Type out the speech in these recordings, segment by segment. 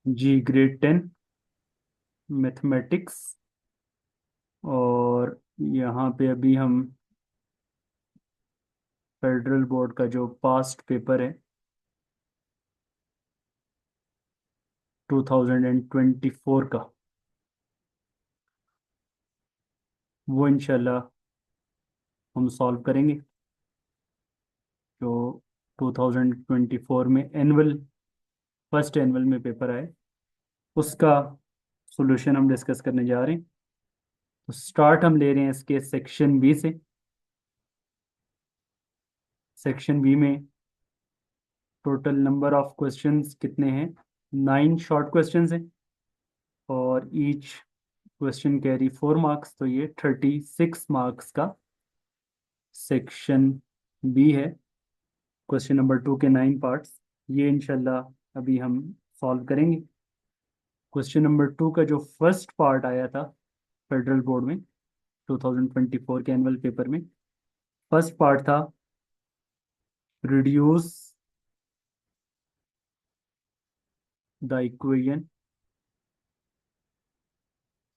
जी grade 10 mathematics. और यहाँ पे अभी हम फेडरल बोर्ड का जो पास्ट पेपर है 2024 का, वो इंशाल्लाह हम सॉल्व करेंगे। जो 2024 में एनुअल फर्स्ट एनुअल में पेपर आए, उसका सॉल्यूशन हम डिस्कस करने जा रहे हैं। तो स्टार्ट हम ले रहे हैं इसके सेक्शन बी से। सेक्शन बी में टोटल नंबर ऑफ क्वेश्चंस कितने हैं? 9 शॉर्ट क्वेश्चंस हैं और ईच क्वेश्चन कैरी 4 मार्क्स, तो ये 36 मार्क्स का सेक्शन बी है। क्वेश्चन नंबर 2 के 9 पार्ट्स, ये इंशाल्लाह अभी हम सॉल्व करेंगे। क्वेश्चन नंबर 2 का जो फर्स्ट पार्ट आया था फेडरल बोर्ड में 2024 के एनुअल पेपर में, फर्स्ट पार्ट था reduce the equation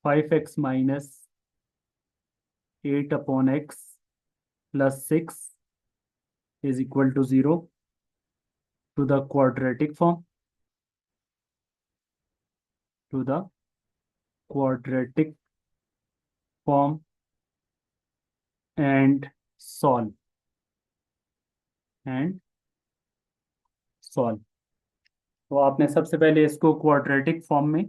5x minus 8/x plus 6 is equal to 0 to the quadratic form, to the quadratic form and solve and solve. तो आपने सबसे पहले इसको क्वाड्रेटिक फॉर्म में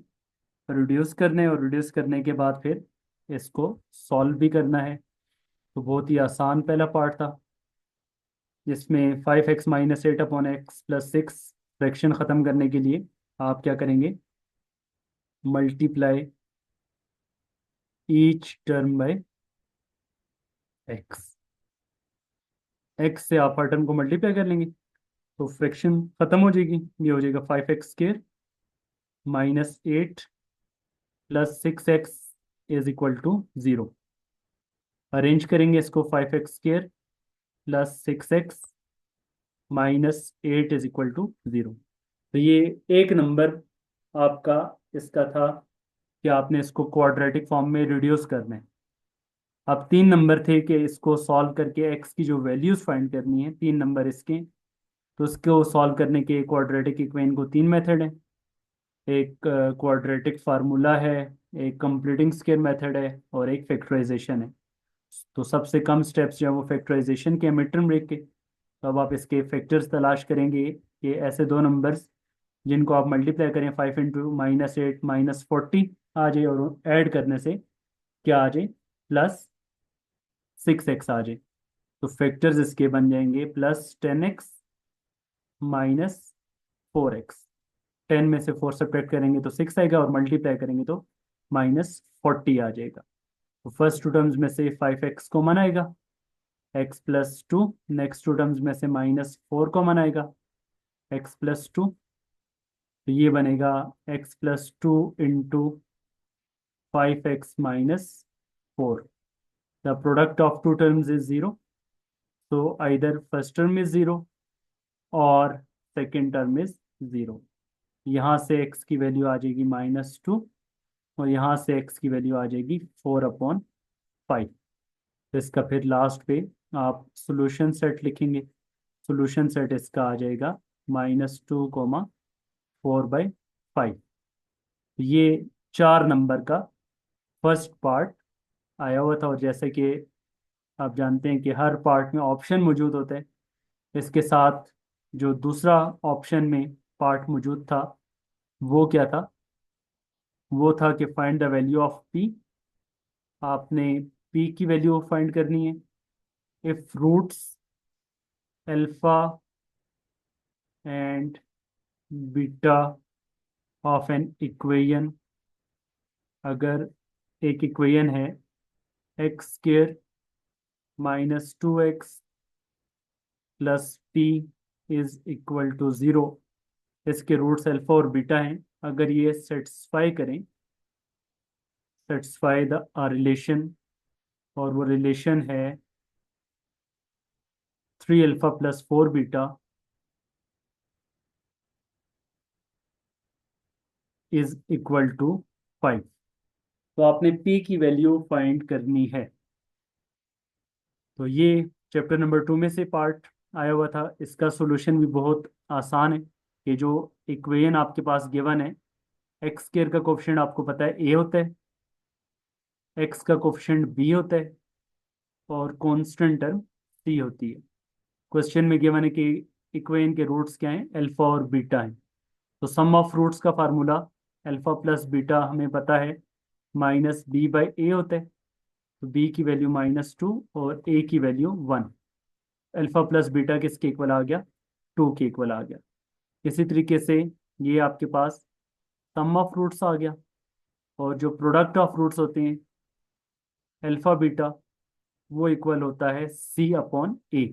रिड्यूस करना है और रिड्यूस करने के बाद फिर इसको सॉल्व भी करना है। तो बहुत ही आसान पहला पार्ट था, जिसमें 5x - 8/x प्लस 6 फ्रैक्शन ख़त्म करने के लिए आप क्या करेंगे? Multiply each term by x. X से आप हर टर्म को मल्टीप्लाई कर लेंगे तो फ्रैक्शन ख़त्म हो जाएगी। ये हो जाएगा 5x² minus 8 plus 6x is equal to 0। Arrange करेंगे इसको, 5x² plus 6x minus 8 is equal to 0। तो ये एक नंबर आपका इसका था कि आपने इसको क्वाड्रेटिक फॉर्म में रिड्यूस करना है। अब 3 नंबर थे कि इसको सॉल्व करके एक्स की जो वैल्यूज फाइंड करनी है, 3 नंबर इसके। तो इसको सॉल्व करने के क्वाड्रेटिक इक्वेशन को 3 मेथड है। एक क्वाड्रेटिक फार्मूला है, एक कंप्लीटिंग स्केयर मेथड है और एक फैक्टराइजेशन है। तो सबसे कम स्टेप्स जो है वो फैक्टराइजेशन के, मिड टर्म ब्रेक के। तो अब आप इसके फैक्टर्स तलाश करेंगे कि ऐसे दो नंबर्स जिनको आप मल्टीप्लाई करें 5 × -8 - 40 आ जाए और ऐड करने से क्या आ जाए? +6x आ जाए। तो फैक्टर्स इसके बन जाएंगे +10x माइनस 4x। 10 में से 4 सब्ट्रैक्ट करेंगे तो 6 आएगा और मल्टीप्लाई करेंगे तो -40 आ जाएगा। तो फर्स्ट टू टर्म्स में से 5x कॉमन आएगा, x+2। नेक्स्ट टू टर्म्स में से -4 कॉमन आएगा, x+2। तो ये बनेगा x+2 into 5x - 4। The product of two terms is 0। तो आइदर फर्स्ट टर्म इज 0 और सेकेंड टर्म इज 0। यहाँ से x की वैल्यू आ जाएगी -2 और यहाँ से x की वैल्यू आ जाएगी 4/5। तो इसका फिर लास्ट पे आप सॉल्यूशन सेट लिखेंगे। सॉल्यूशन सेट इसका आ जाएगा -2, 4/5। ये 4 नंबर का फर्स्ट पार्ट आया हुआ था। और जैसे कि आप जानते हैं कि हर पार्ट में ऑप्शन मौजूद होते हैं, इसके साथ जो दूसरा ऑप्शन में पार्ट मौजूद था वो क्या था? वो था कि find the value of p. आपने पी की वैल्यू फाइंड करनी है if roots alpha and beta of an equation. अगर एक इक्वेशन है x² -2x plus p is equal to 0, इसके रूट्स अल्फा और बीटा हैं, अगर ये सेटिस्फाई करें, सेटिस्फाई द रिलेशन, और वो रिलेशन है 3 alpha plus 4 beta is equal to 5। तो आपने p की वैल्यू फाइंड करनी है। तो ये चैप्टर नंबर 2 में से पार्ट आया हुआ था। इसका सॉल्यूशन भी बहुत आसान है। ये जो इक्वेशन आपके पास गिवन है, एक्स स्क्वायर का कोफिशिएंट आपको पता है a होता है, एक्स का कोफिशिएंट b होता है, और कांस्टेंट टर्म c होती है। क्वेश्चन में गिवन है कि इक्वेशन के रूट्स क्या हैं, अल्फा और बीटा हैं। तो सम ऑफ रूट्स का फार्मूला अल्फा प्लस बीटा हमें पता है माइनस बी बाई ए होता है। तो b की वैल्यू -2 और a की वैल्यू 1। अल्फा प्लस बीटा किसके इक्वल आ गया, 2 के इक्वल आ गया। इसी तरीके से ये आपके पास सम ऑफ रूट्स आ गया, और जो प्रोडक्ट ऑफ रूट्स होते हैं अल्फा बीटा, वो इक्वल होता है c अपॉन ए।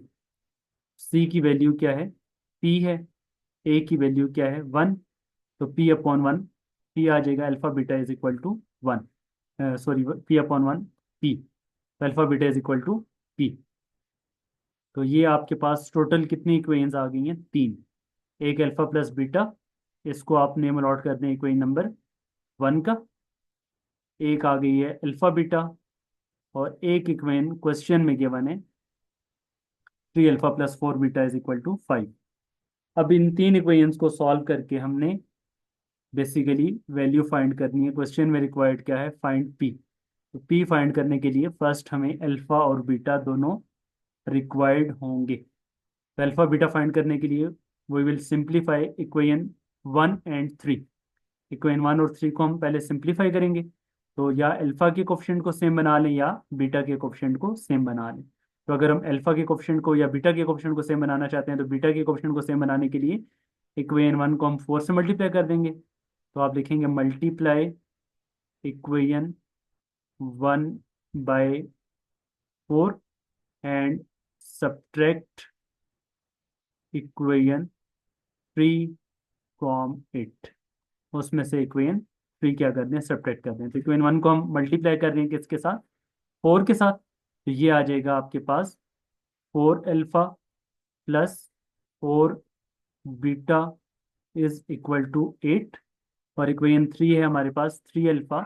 c की वैल्यू क्या है, p है, a की वैल्यू क्या है, 1। तो p अपॉन 1, p आ जाएगा alpha beta is equal to 1, sorry p upon 1 p। Alpha beta is equal to p। तो ये आपके पास टोटल कितनी इक्वेशंस आ गई हैं, 3। एक अल्फा प्लस बीटा, इसको आप नेम अलॉट कर दें इक्वेशन नंबर 1 का। एक आ गई है अल्फा बीटा, और एक इक्वेशन क्वेश्चन में गिवन है 3 alpha plus 4 beta is equal to 5। अब इन तीन इक्वेशंस को सॉल्व करके हमने बेसिकली वैल्यू फाइंड करनी है। क्वेश्चन में रिक्वायर्ड क्या है, फाइंड पी। तो पी फाइंड करने के लिए फर्स्ट हमें अल्फा और बीटा दोनों रिक्वायर्ड होंगे। तो अल्फा बीटा फाइंड करने के लिए we will simplify equation 1 and 3। Equation 1 और 3 को हम पहले सिंप्लीफाई करेंगे। तो या अल्फा के कोफिशिएंट को सेम बना लें या बीटा के कोफिशिएंट को सेम बना लें। तो अगर हम अल्फा के कोफिशिएंट को या बीटा के कोफिशिएंट को सेम बनाना चाहते हैं, तो बीटा के कोफिशिएंट को सेम बनाने के लिए इक्वेशन 1 को हम 4 से मल्टीप्लाई कर देंगे। तो आप लिखेंगे multiply equation 1 by 4 and subtract equation 3 from it. उसमें से इक्वेशन 3 क्या कर दें, सब्ट्रैक्ट कर दें। तो इक्वेशन 1 को हम मल्टीप्लाई कर रहे हैं किसके साथ, 4 के साथ। तो ये आ जाएगा आपके पास 4 alpha plus 4 beta is equal to 8। और इक्वेशन 3 है हमारे पास 3 अल्फा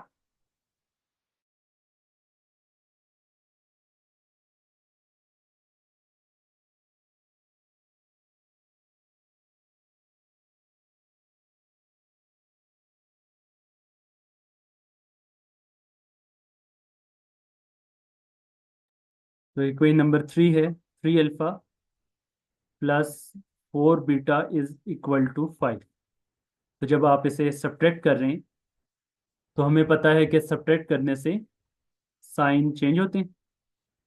तो इक्वेशन नंबर 3 है 3 alpha plus 4 beta is equal to 5। तो जब आप इसे सब्ट्रैक्ट कर रहे हैं, तो हमें पता है कि सब्ट्रैक्ट करने से साइन चेंज होते हैं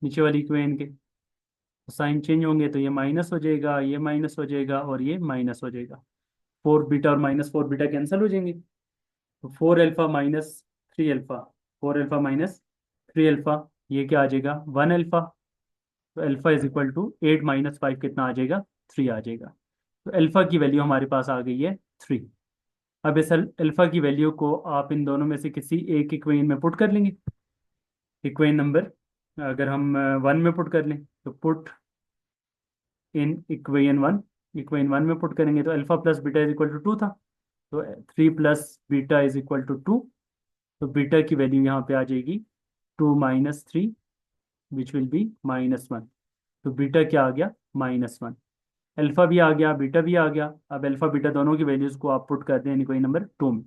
नीचे वाली इक्वेशन के। तो साइन चेंज होंगे तो ये माइनस हो जाएगा, ये माइनस हो जाएगा, और ये माइनस हो जाएगा। 4 बीटा और -4 बीटा कैंसिल हो जाएंगे। तो 4 alpha minus 3 alpha, 4 alpha minus 3 alpha, ये क्या आ जाएगा, 1 अल्फा। तो alpha is equal to 8 minus 5 कितना आ जाएगा, 3 आ जाएगा। तो अल्फा की वैल्यू हमारे पास आ गई है 3। अब इस अल्फा की वैल्यू को आप इन दोनों में से किसी एक इक्वेशन में पुट कर लेंगे। इक्वेशन नंबर अगर हम 1 में पुट कर लें, तो पुट इन इक्वेशन 1, इक्वेशन 1 में पुट करेंगे तो alpha plus beta is equal to 2 था। तो 3 plus beta is equal to 2। तो बीटा की वैल्यू यहाँ पे आ जाएगी 2 माइनस 3, विच विल बी -1। तो बीटा क्या आ गया, -1। अल्फा भी आ गया, बीटा भी आ गया। अब अल्फा बीटा दोनों की वैल्यूज को आप पुट कर दें इक्वेशन नंबर 2 में।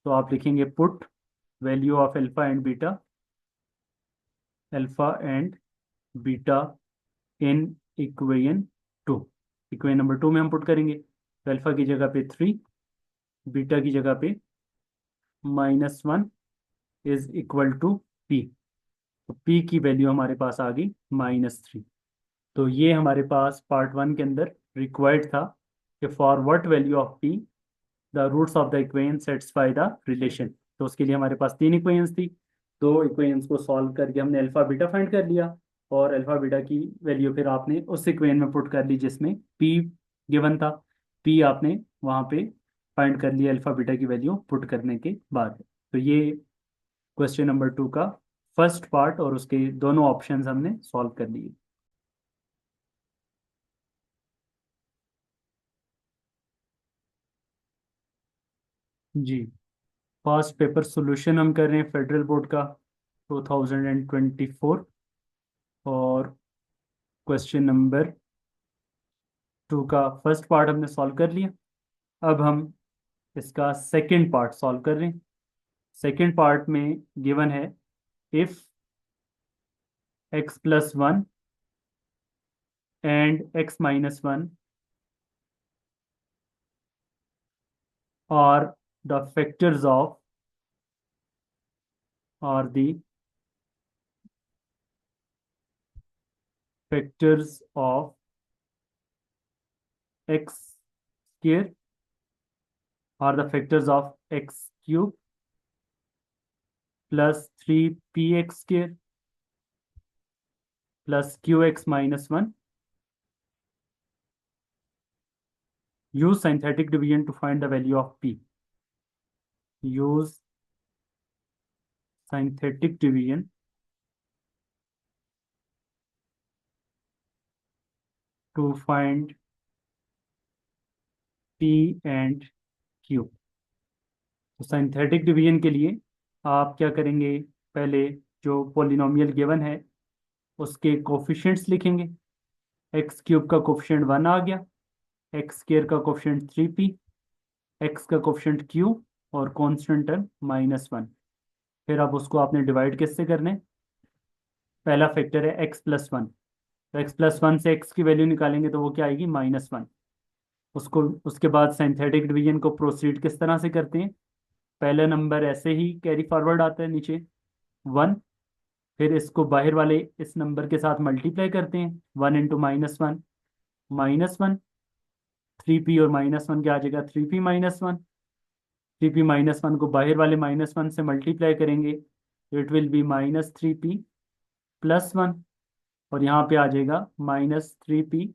तो आप लिखेंगे put value of alpha and beta, alpha and beta in equation 2। Equation number 2 में हम पुट करेंगे। तो अल्फा की जगह पे 3, बीटा की जगह पे -1 इज इक्वल टू पी। तो पी की वैल्यू हमारे पास आ गई -3। तो ये हमारे पास पार्ट 1 के अंदर रिक्वायर्ड था कि for what value of p the roots of the equation satisfy the relation. तो उसके लिए हमारे पास 3 इक्वेशंस थी। दो इक्वेशंस को सॉल्व करके हमने अल्फा बीटा फाइंड कर लिया, और अल्फा बीटा की वैल्यू फिर आपने उस इक्वेशन में पुट कर ली जिसमें पी गिवन था। पी आपने वहाँ पे फाइंड कर लिया अल्फा बीटा की वैल्यू पुट करने के बाद। तो ये क्वेश्चन नंबर 2 का फर्स्ट पार्ट और उसके दोनों ऑप्शंस हमने सॉल्व कर लिए। जी। फर्स्ट पेपर सॉल्यूशन हम कर रहे हैं फेडरल बोर्ड का 2024, और क्वेश्चन नंबर 2 का फर्स्ट पार्ट हमने सॉल्व कर लिया। अब हम इसका सेकंड पार्ट सॉल्व कर रहे हैं। सेकंड पार्ट में गिवन है if x+1 and x-1 are the factors of are the factors of x square are the factors of x cube plus 3px square plus qx minus 1. Use synthetic division to find the value of p. Use synthetic division to find p and q. तो synthetic division के लिए आप क्या करेंगे, पहले जो polynomial given है उसके कोफिशिएंट्स लिखेंगे। एक्स क्यूब का कोफिशिएंट 1 आ गया, एक्स स्क्वायर का कोफिशिएंट 3p, एक्स का कोफिशिएंट q और कांस्टेंट टर्म -1। फिर अब उसको आपने डिवाइड किससे करने, पहला फैक्टर है x+1, तो x+1 से x की वैल्यू निकालेंगे तो वो क्या आएगी -1। उसको उसके बाद सिंथेटिक डिवीजन को प्रोसीड किस तरह से करते हैं, पहला नंबर ऐसे ही कैरी फॉरवर्ड आता है नीचे 1, फिर इसको बाहर वाले इस नंबर के साथ मल्टीप्लाई करते हैं 1 इंटू -1 -1, 3p और -1 क्या आ जाएगा 3p -1, 3p -1 को बाहर वाले -1 से मल्टीप्लाई करेंगे इट विल बी -3p + 1, और यहाँ पे आ जाएगा -3p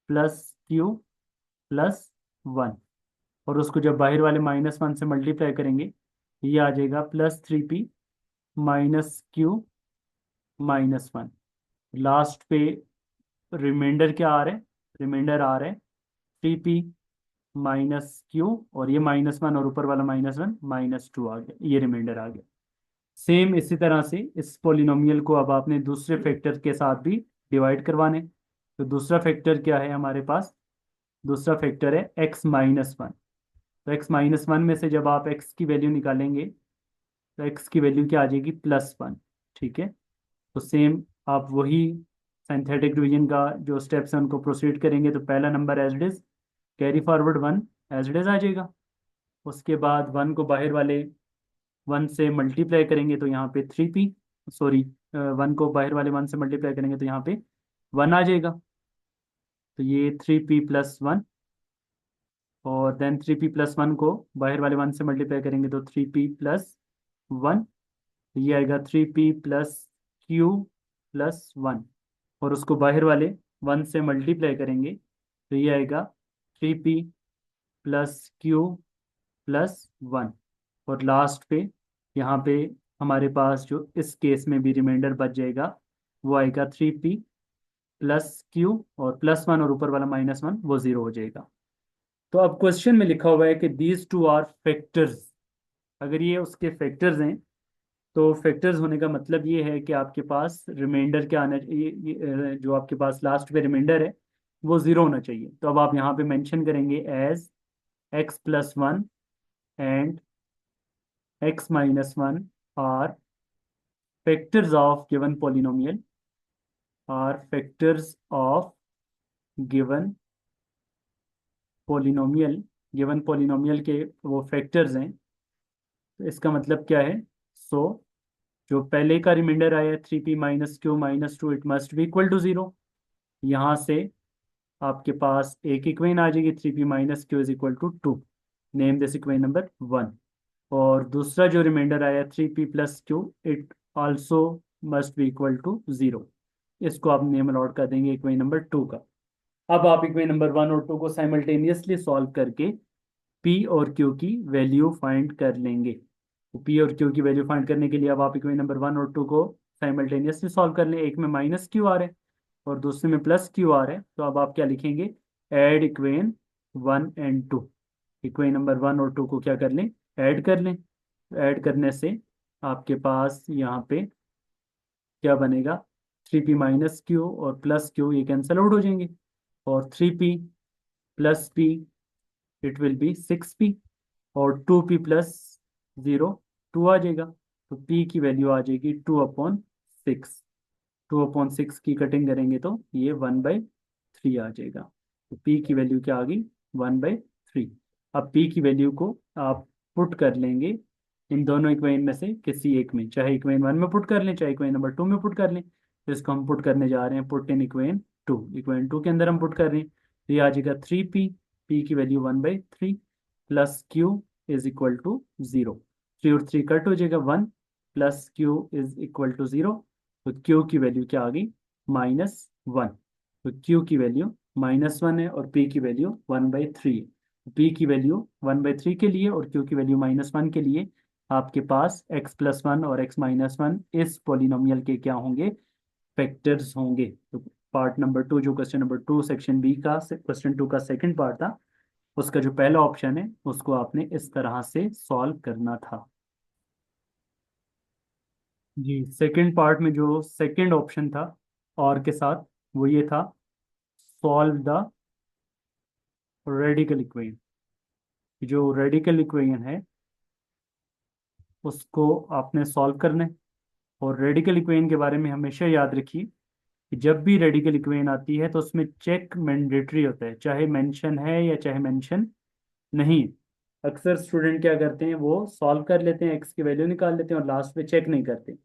+ q + 1, और उसको जब बाहर वाले -1 से मल्टीप्लाई करेंगे ये आ जाएगा +3p -q -1। लास्ट पे रिमाइंडर क्या आ रहा है, रिमाइंडर आ रहा है 3p -q, और ये -1 और ऊपर वाला -1 -2 आ गया, ये रिमाइंडर आ गया। सेम इसी तरह से इस पॉलिनोमियल को अब आपने दूसरे फैक्टर के साथ भी डिवाइड करवाने। तो दूसरा फैक्टर क्या है हमारे पास, दूसरा फैक्टर है x-1। तो x-1 में से जब आप x की वैल्यू निकालेंगे तो x की वैल्यू क्या आ जाएगी +1। ठीक है, तो सेम आप वही सिंथेटिक डिवीजन का जो स्टेप्स हैं उनको प्रोसीड करेंगे। तो पहला number as it is carry forward 1 as it is आ जाएगा, उसके बाद 1 को बाहर वाले 1 से मल्टीप्लाई करेंगे तो यहाँ पे 3p, सॉरी 1 को बाहर वाले 1 से मल्टीप्लाई करेंगे तो यहाँ पे 1 आ जाएगा, तो ये 3p + 1, और देन 3p + 1 को बाहर वाले 1 से मल्टीप्लाई करेंगे तो 3p + 1, ये आएगा 3p + q + 1, और उसको बाहर वाले 1 से मल्टीप्लाई करेंगे तो ये आएगा 3p + q + 1, और लास्ट पे यहाँ पे हमारे पास जो इस केस में भी रिमाइंडर बच जाएगा वो आएगा 3p + q और +1 और ऊपर वाला -1 वो 0 हो जाएगा। तो अब क्वेश्चन में लिखा हुआ है कि दीज टू आर फैक्टर्स, अगर ये उसके फैक्टर्स हैं तो फैक्टर्स होने का मतलब ये है कि आपके पास रिमाइंडर क्या आना चाहिए, जो आपके पास लास्ट पे रिमाइंडर है वो 0 होना चाहिए। तो अब आप यहाँ पे मेंशन करेंगे as x+1 and x-1 are factors of given polynomial, are factors of given polynomial, given polynomial के वो फैक्टर्स हैं। तो इसका मतलब क्या है, सो जो पहले का रिमाइंडर आया 3p - q -2 it must be equal to 0। यहाँ से आपके पास एक इक्वेशन आ जाएगी 3p - q = 2, name this equation number 1, और दूसरा जो रिमाइंडर आया 3p + q it also must be equal to 0, इसको आप नेम अलॉट कर देंगे इक्वेशन नंबर 2 का। अब आप इक्वेशन नंबर 1 और 2 को साइमल्टेनियसली सॉल्व करके p और q की वैल्यू फाइंड कर लेंगे। तो p और q की वैल्यू फाइंड करने के लिए अब आप इक्वेशन नंबर 1 और 2 को साइमल्टेनियसली सॉल्व कर लें। एक में -q आ रहा है और दूसरे में +q आ रहा है, तो अब आप क्या लिखेंगे, add equation 1 and 2, equation number 1 और 2 को क्या कर लें, ऐड कर लें। ऐड करने से आपके पास यहाँ पे क्या बनेगा, 3p - q और प्लस क्यू ये कैंसल आउट हो जाएंगे, और 3p + p it will be 6p, और 2p + 0 2 आ जाएगा। तो p की वैल्यू आ जाएगी 2/6। 2/6 की कटिंग करेंगे तो ये 1/3 आ जाएगा। तो p की वैल्यू क्या आ गई, 1/3। अब p की वैल्यू को आप पुट कर लेंगे इन दोनों इक्वेशन में से किसी एक में, चाहे इक्वेशन 1 में पुट कर लें, चाहे इक्वेशन नंबर 2 में पुट कर लें। तो इसको हम पुट करने जा रहे हैं, पुट इन इक्वेशन 2। इक्वेशन 2 के अंदर हम पुट कर रहे हैं, तो ये आ जाएगा 3p, p की वैल्यू 1/3 plus q is equal to 0। 3 और 3 कट हो जाएगा, 1 plus q is equal to 0। तो q की वैल्यू क्या आ गई, -1। तो q की वैल्यू -1 है और p की वैल्यू 1/3 है। p की वैल्यू 1/3 के लिए और q की वैल्यू -1 के लिए आपके पास x+1 और x-1 इस पॉलिनोमियल के क्या होंगे, फैक्टर्स होंगे। तो पार्ट नंबर 2, जो क्वेश्चन नंबर 2 सेक्शन बी का क्वेश्चन 2 का सेकंड पार्ट था, उसका जो पहला ऑप्शन है उसको आपने इस तरह से सॉल्व करना था। जी, सेकंड पार्ट में जो सेकंड ऑप्शन था और के साथ, वो ये था, सॉल्व द रेडिकल इक्वेशन। जो रेडिकल इक्वेशन है उसको आपने सॉल्व करना है। और रेडिकल इक्वेशन के बारे में हमेशा याद रखिए कि जब भी रेडिकल इक्वेशन आती है तो उसमें चेक मैंडेटरी होता है, चाहे मेंशन है या चाहे मेंशन नहीं है। अक्सर स्टूडेंट क्या करते हैं, वो सॉल्व कर लेते हैं, एक्स की वैल्यू निकाल लेते हैं और लास्ट में चेक नहीं करते।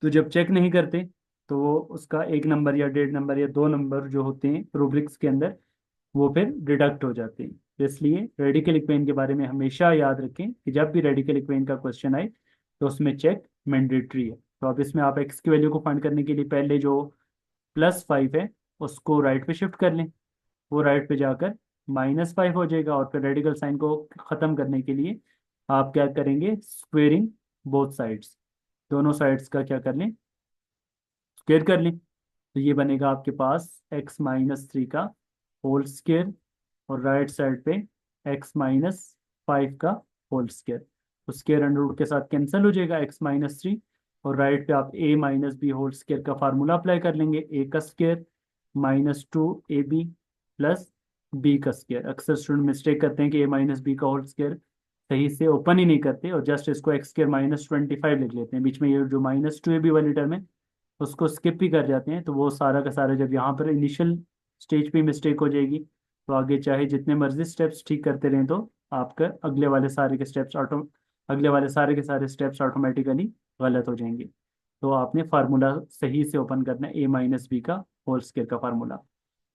तो जब चेक नहीं करते तो वो उसका 1 नंबर या 1.5 नंबर या 2 नंबर जो होते हैं रूब्रिक्स के अंदर, वो फिर डिडक्ट हो जाते हैं। तो इसलिए रेडिकल इक्वेशन के बारे में हमेशा याद रखें कि जब भी रेडिकल इक्वेशन का क्वेश्चन आए तो उसमें चेक मैंडेटरी है। तो अब इसमें आप एक्स की वैल्यू को फाइंड करने के लिए पहले जो +5 है उसको राइट पे शिफ्ट कर लें, वो राइट पे जाकर -5 हो जाएगा। और फिर रेडिकल साइन को ख़त्म करने के लिए आप क्या करेंगे, स्क्वेयरिंग बोथ साइड्स, दोनों साइड्स का क्या कर लें, स्क्वेयर कर लें। तो ये बनेगा आपके पास x-3 का होल स्क्वेयर, और राइट साइड पे x-5 का होल स्क्वेयर। तो स्क्वेयर अंडर रूट के साथ कैंसिल हो जाएगा x-3, और राइट पे आप a - b होल स्क्वेयर का फार्मूला अप्लाई कर लेंगे, a का स्क्वेयर -2ab प्लस b का स्क्वेयर। अक्सर स्टूडेंट मिस्टेक करते हैं कि a - b का होल स्क्वेयर सही से ओपन ही नहीं करते और जस्ट इसको x² -25 लिख लेते हैं, बीच में ये जो -2ab वाली टर्म है उसको स्किप भी कर जाते हैं। तो वो सारा का सारा जब यहाँ पर इनिशियल स्टेज पे मिस्टेक हो जाएगी तो आगे चाहे जितने मर्जी स्टेप्स ठीक करते रहें तो आपका अगले वाले सारे के सारे स्टेप्स ऑटोमेटिकली गलत हो जाएंगे। तो आपने फार्मूला सही से ओपन करना है, a - b का होल स्क्वायर का फार्मूला।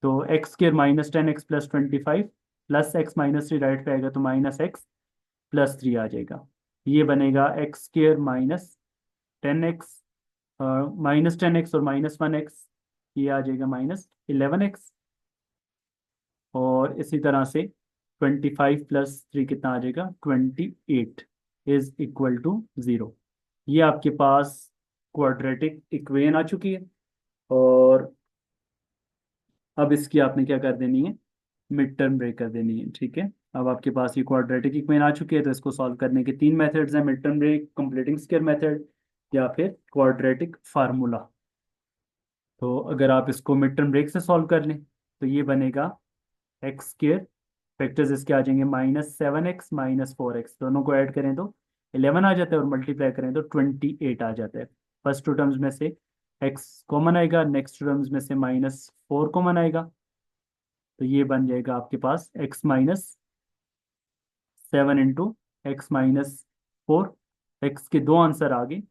तो x² -10x + 25 plus x-3 right पे आएगा तो -x + 3 आ जाएगा। ये बनेगा x² -10x, -10x और -1x, ये आ जाएगा -11x। और इसी तरह से 25 + 3 कितना आ जाएगा, 28 इज इक्वल टू 0। ये आपके पास क्वाड्रेटिक इक्वेशन आ चुकी है। और अब इसकी आपने क्या कर देनी है, मिड टर्म ब्रेक कर देनी है। ठीक है, अब आपके पास ये क्वाड्रेटिक इक्वेशन आ चुकी है, तो इसको सॉल्व करने के 3 मेथड्स हैं, mid term break, completing square method, या फिर क्वाड्रेटिक फार्मूला। तो अगर आप इसको मिड टर्म ब्रेक से सॉल्व कर लें तो ये बनेगा x², फैक्टर्स इसके आ जाएंगे -7x -4x, दोनों को ऐड करें तो 11 आ जाता है और मल्टीप्लाई करें तो 28 आ जाता है। फर्स्ट टू टर्म्स में से x कॉमन आएगा, नेक्स्ट टर्म्स में से -4 कॉमन आएगा। तो ये बन जाएगा आपके पास x-7 इंटू x-4। x के दो आंसर आ गए,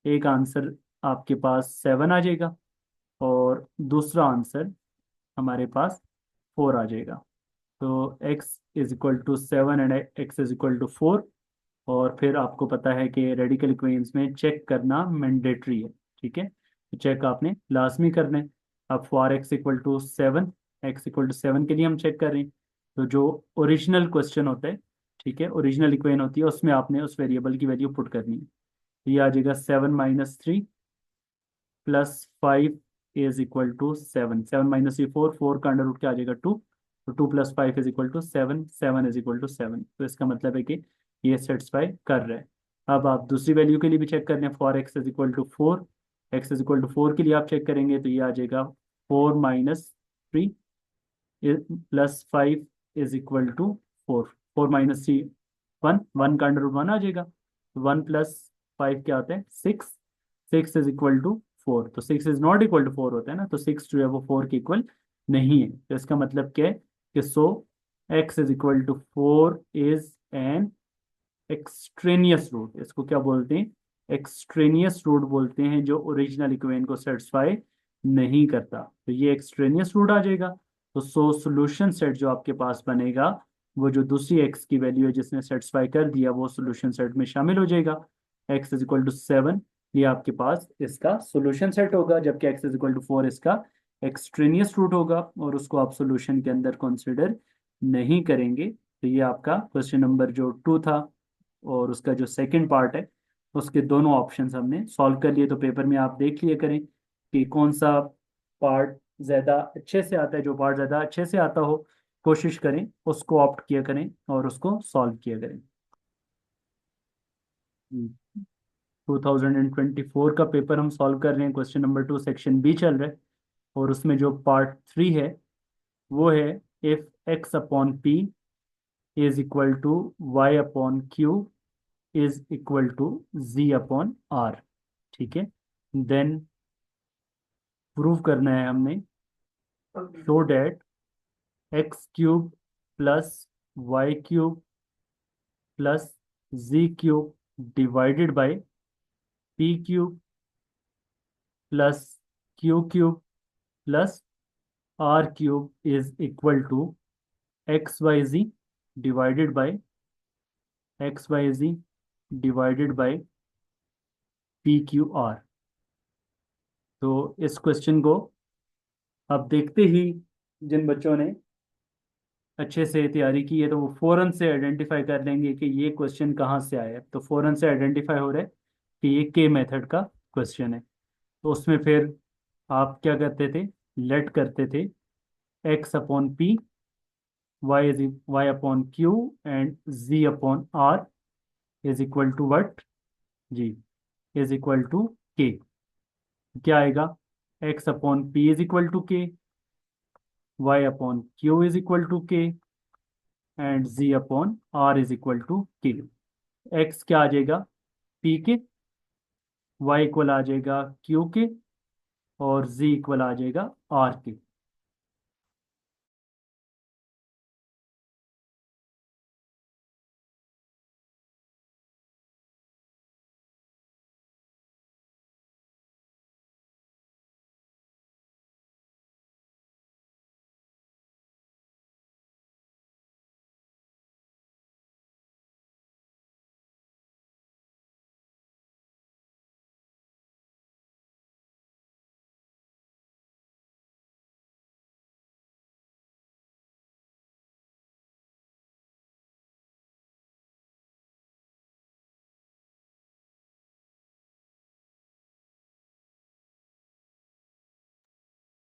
एक आंसर आपके पास 7 आ जाएगा और दूसरा आंसर हमारे पास 4 आ जाएगा। तो x = 7 एंड x = 4। और फिर आपको पता है कि रेडिकल इक्वेशंस में चेक करना मैंडेटरी है। ठीक है, तो चेक आपने लाजमी करना है। अब फॉर x = 7, x = 7 के लिए हम चेक कर रहे हैं। तो जो ओरिजिनल क्वेश्चन होता है, ठीक है, ओरिजिनल इक्वेशन होती है, उसमें आपने उस वेरिएबल की वैल्यू पुट करनी है। तो ये आ जाएगा 7 - 3 + 5 इज इक्वल टू 7। 7 - 3 4, 4 का अंडर रूट क्या आ जाएगा 2, तो 2 + 5 is equal to 7, 7 is equal to 7। तो इसका मतलब है कि ये सेटिस्फाई कर रहा है। अब आप दूसरी वैल्यू के लिए भी चेक कर लें। For x is equal to 4, x is equal to 4 के लिए आप चेक करेंगे तो ये आ जाएगा 4 - 3 प्लस 5 इज इक्वल टू 4। 4 - 3 1, 1 का अंडर रूट 1 आ जाएगा। 1 + 5 क्या होता है 6, 6 इज इक्वल टू 4। तो 6 इज नॉट इक्वल टू 4 होता है ना, तो 6 जो है वो 4 के इक्वल नहीं है। तो इसका मतलब क्या है कि x is equal to 4 is an extraneous root. इसको क्या बोलते हैं, एक्सट्रेनियस रूट बोलते हैं, जो ओरिजिनल इक्वेशन को सेटिस्फाई नहीं करता। तो ये एक्सट्रेनियस रूट आ जाएगा। तो सोल्यूशन सेट जो आपके पास बनेगा, वो जो दूसरी एक्स की वैल्यू है जिसने सेटिस्फाई कर दिया, वो सोल्यूशन सेट में शामिल हो जाएगा। एक्स इज इक्वल टू 7 ये आपके पास इसका सोल्यूशन सेट होगा, जबकि एक्स इज इक्वल टू 4 इसका एक्सट्रेनियस रूट होगा, और उसको आप सोल्यूशन के अंदर कंसिडर नहीं करेंगे। तो ये आपका क्वेश्चन नंबर जो 2 था, और उसका जो सेकंड पार्ट है, उसके दोनों ऑप्शंस हमने सॉल्व कर लिए। तो पेपर में आप देख लिए करें कि कौन सा पार्ट ज़्यादा अच्छे से आता है। जो पार्ट ज़्यादा अच्छे से आता हो, कोशिश करें उसको ऑप्ट किया करें और उसको सॉल्व किया करें। 2024 का पेपर हम सॉल्व कर रहे हैं। क्वेश्चन नंबर 2 सेक्शन बी चल रहा है, और उसमें जो पार्ट 3 है वो है if x upon P is equal to y upon Q is equal to z upon r. ठीक है, देन प्रूव करना है हमने, show that x cube plus y cube plus z cube divided by p cube plus q cube plus r cube is equal to x y z divided by x y z divided by p q r. तो इस question को अब देखते ही जिन बच्चों ने अच्छे से तैयारी की है, तो वो फौरन से आइडेंटिफाई कर लेंगे कि ये क्वेश्चन कहाँ से आया है। तो फौरन से आइडेंटिफाई हो रहा है कि ये के मेथड का क्वेश्चन है। तो उसमें फिर आप क्या करते थे, लेट करते थे X upon P, Y upon Q and G upon R is equal to what, G, is equal to K. क्या आएगा, X upon P is equal to K, Y upon Q is equal to K and G upon R is equal to K. X क्या आ जाएगा, p के, Y equal आ जाएगा Q के, और जी equal आ जाएगा आर के।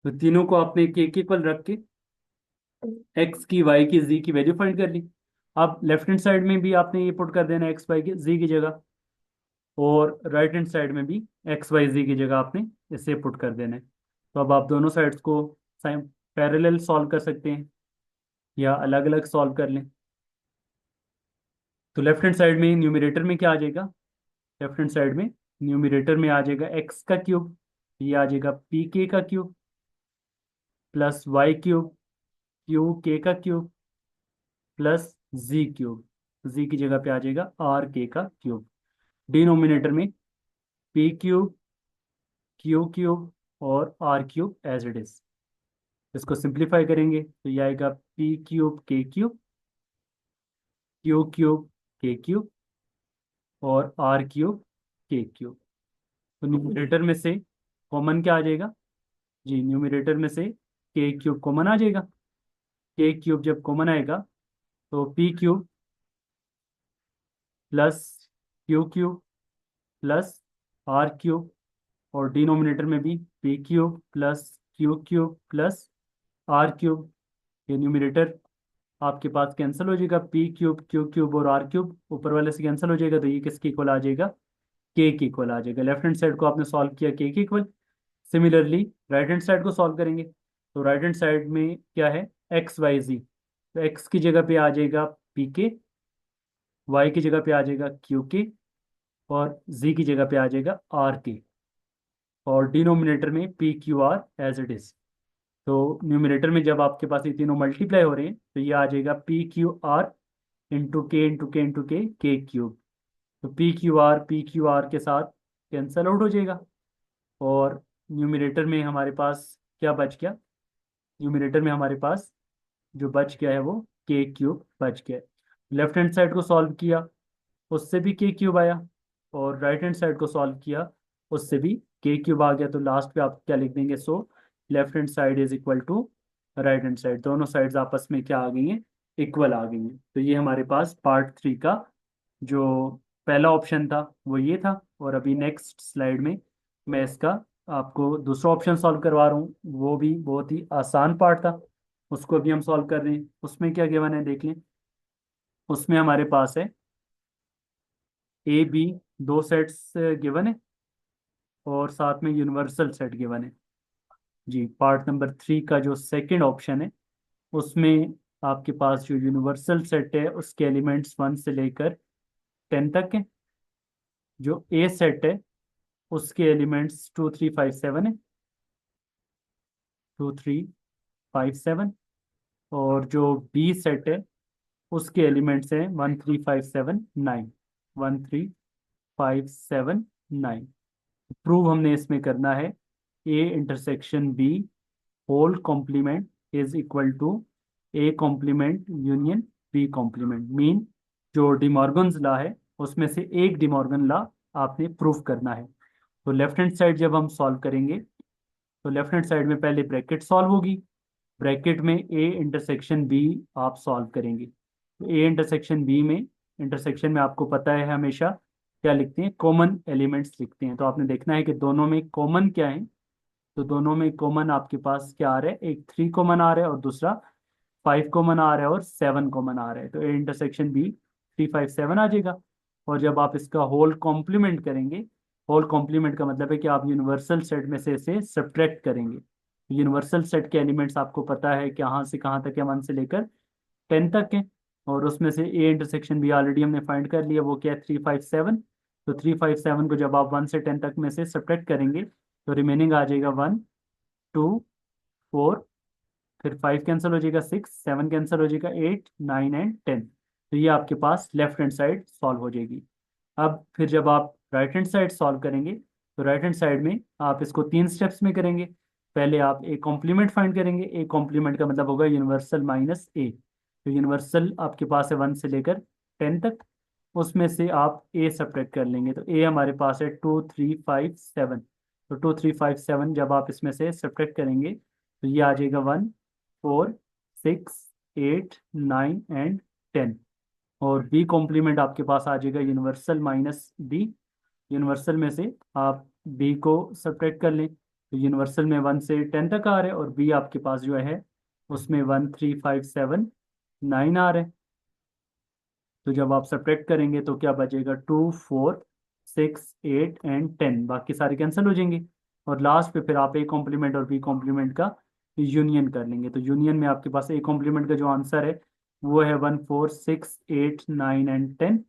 तो तीनों को आपने एक इक्वल रख के एक्स की, वाई की, जी की वैल्यू फाइंड कर ली। अब लेफ्ट हैंड साइड में भी आपने ये पुट कर देना एक्स वाई की जी की जगह, और राइट हैंड साइड में भी एक्स वाई जी की जगह आपने इसे पुट कर देना है। तो अब आप दोनों साइड्स को पैरेलल सॉल्व कर सकते हैं या अलग अलग सॉल्व कर लें। तो लेफ्ट हैंड साइड में न्यूमरेटर में क्या आ जाएगा, लेफ्ट हैंड साइड में न्यूमरेटर में आ जाएगा एक्स का क्यूब, ये आ जाएगा पी के का cube, plus y cube, q के का cube, plus z cube, z की जगह पे आ जाएगा आर के का क्यूब। डिनोमिनेटर में पी क्यूब, क्यू क्यूब और r cube as it is. इसको सिंप्लीफाई करेंगे तो ये आएगा पी क्यूब के क्यूब, क्यू क्यूब के क्यूब और आर क्यूब के क्यूब। तो न्यूमरेटर में से कॉमन क्या आ जाएगा, जी, न्यूमरेटर में से के क्यूब कॉमन आ जाएगा। के क्यूब जब कॉमन आएगा तो p cube plus q cube plus r cube, और डिनोमिनेटर में भी p cube plus q cube plus r cube, ये न्यूमरेटर आपके पास कैंसिल हो जाएगा, पी क्यूब क्यू क्यूब और आर क्यूब ऊपर वाले से कैंसिल हो जाएगा, तो ये किसके इक्वल आ जाएगा, के की इक्वल आ जाएगा। लेफ्ट हैंड साइड को आपने सॉल्व किया के की equal. Similarly right hand side को सॉल्व करेंगे, तो राइट हैंड साइड में क्या है, एक्स वाई जी, तो एक्स की जगह पे आ जाएगा पी के, वाई की जगह पे आ जाएगा क्यू के, और जी की जगह पे आ जाएगा आर के, और डिनोमिनेटर में p q r as it is. तो न्यूमिनेटर में जब आपके पास ये तीनों मल्टीप्लाई हो रहे हैं तो ये आ जाएगा पी क्यू आर इंटू के इंटू के इंटू के क्यूब। तो पी क्यू आर के साथ कैंसल आउट हो जाएगा, और न्यूमिनेटर में हमारे पास क्या बच गया, न्यूमिनेटर में हमारे पास जो बच गया है वो के क्यूब बच गया है। लेफ्ट हैंड साइड को सॉल्व किया, उससे भी के क्यूब आया, और राइट हैंड साइड को सॉल्व किया, उससे भी के क्यूब आ गया। तो लास्ट पे आप क्या लिख देंगे, so left hand side is equal to right hand side, दोनों साइड्स आपस में क्या आ गई हैं, इक्वल आ गई हैं। तो ये हमारे पास पार्ट 3 का जो पहला ऑप्शन था वो ये था। और अभी नेक्स्ट स्लाइड में मैं इसका आपको दूसरा ऑप्शन सॉल्व करवा रहा हूँ, वो भी बहुत ही आसान पार्ट था, उसको भी हम सॉल्व कर रहे हैं। उसमें क्या गिवन है देख लें, उसमें हमारे पास है ए बी, दो सेट्स गिवन है, और साथ में यूनिवर्सल सेट गिवन है। जी, पार्ट नंबर 3 का जो सेकंड ऑप्शन है उसमें आपके पास जो यूनिवर्सल सेट है उसके एलिमेंट्स 1 से लेकर 10 तक है। जो ए सेट है उसके एलिमेंट्स 2 3 5 7 है, 2 3 5 7। और जो बी सेट है उसके एलिमेंट्स हैं 1 3 5 7 9, 1 3 5 7 9। प्रूव हमने इसमें करना है A intersection B whole complement is equal to A complement union B complement. Mean जो डिमॉर्गन्स लॉ है उसमें से एक डिमॉर्गन लॉ आपने प्रूफ करना है। तो लेफ्ट हैंड साइड जब हम सॉल्व करेंगे तो लेफ्ट हैंड साइड में पहले ब्रैकेट सॉल्व होगी, ब्रैकेट में ए इंटरसेक्शन बी आप सॉल्व करेंगे। तो ए इंटरसेक्शन बी में, इंटरसेक्शन में आपको पता है हमेशा क्या लिखते हैं, कॉमन एलिमेंट्स लिखते हैं। तो आपने देखना है कि दोनों में कॉमन क्या है। तो दोनों में कॉमन आपके पास क्या आ रहा है, एक 3 कॉमन आ रहा है और दूसरा 5 कॉमन आ रहा है और 7 कॉमन आ रहा है। तो ए इंटरसेक्शन बी 3 5 7 आ जाएगा। और जब आप इसका होल कॉम्प्लीमेंट करेंगे, होल कॉम्प्लीमेंट का मतलब है कि आप यूनिवर्सल सेट में से इसे सब्ट्रैक्ट करेंगे। यूनिवर्सल सेट के एलिमेंट्स आपको पता है कि कहाँ से कहाँ तक है, 1 से लेकर 10 तक है। और उसमें से ए इंटरसेक्शन बी ऑलरेडी हमने फाइंड कर लिया, वो क्या है 3 5 7। तो 3 5 7 को जब आप 1 से 10 तक में से सब्ट्रैक्ट करेंगे तो रिमेनिंग आ जाएगा 1 2 4, फिर 5 कैंसिल हो जाएगा, 6 7 कैंसिल हो जाएगा, 8 9 एंड 10। तो ये आपके पास लेफ्ट हैंड साइड सॉल्व हो जाएगी। अब फिर जब आप राइट हैंड साइड सॉल्व करेंगे तो राइट हैंड साइड में आप इसको 3 स्टेप्स में करेंगे। पहले आप ए कॉम्प्लीमेंट फाइंड करेंगे, ए कॉम्प्लीमेंट का मतलब होगा यूनिवर्सल माइनस ए। तो यूनिवर्सल आपके पास है 1 से लेकर 10 तक, उसमें से आप ए सब्ट्रैक्ट कर लेंगे। तो ए हमारे पास है 2 3 5 7। तो 2 3 5 7 जब आप इसमें से सब्ट्रैक्ट करेंगे तो ये आ जाएगा 1 4 6 8 9 एंड 10। और बी कॉम्प्लीमेंट आपके पास आ जाएगा यूनिवर्सल माइनस बी। यूनिवर्सल में से आप बी को सब्ट्रैक्ट कर लें, तो यूनिवर्सल में 1 से 10 तक आ रहे हैं, और बी आपके पास जो है उसमें 1 3 5 7 9 आ रहे हैं। तो जब आप सब्ट्रैक्ट करेंगे तो क्या बचेगा, 2 4 6 8 एंड 10, बाकी सारे कैंसिल हो जाएंगे। और लास्ट पे फिर आप ए कॉम्प्लीमेंट और बी कॉम्प्लीमेंट का यूनियन कर लेंगे। तो यूनियन में आपके पास ए कॉम्प्लीमेंट का जो आंसर है वो है 1 4 6 8 9 एंड 10,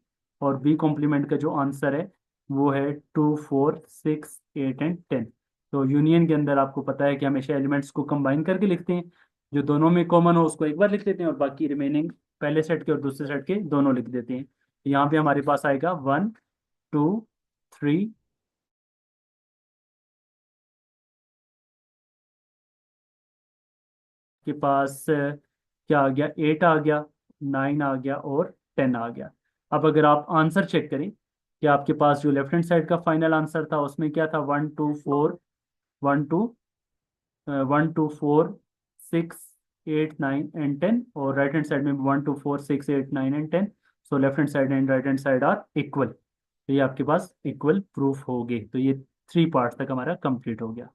और बी कॉम्प्लीमेंट का जो आंसर है वो है 2 4 6 8 एंड 10। तो यूनियन के अंदर आपको पता है कि हमेशा एलिमेंट्स को कंबाइन करके लिखते हैं, जो दोनों में कॉमन हो उसको एक बार लिख लेते हैं और बाकी रिमेनिंग पहले सेट के और दूसरे सेट के दोनों लिख देते हैं। यहाँ पे हमारे पास आएगा 1 2 3, के पास क्या आ गया, 8 आ गया, 9 आ गया और 10 आ गया। अब अगर आप आंसर चेक करें कि आपके पास जो लेफ्ट हैंड साइड का फाइनल आंसर था उसमें क्या था, 1 2 4 और राइट हैंड साइड में 1 2 4 6 8 9 and 10। So left hand side and right hand side are equal. तो ये आपके पास इक्वल प्रूफ हो गए। तो ये 3 पार्ट तक हमारा कंप्लीट हो गया।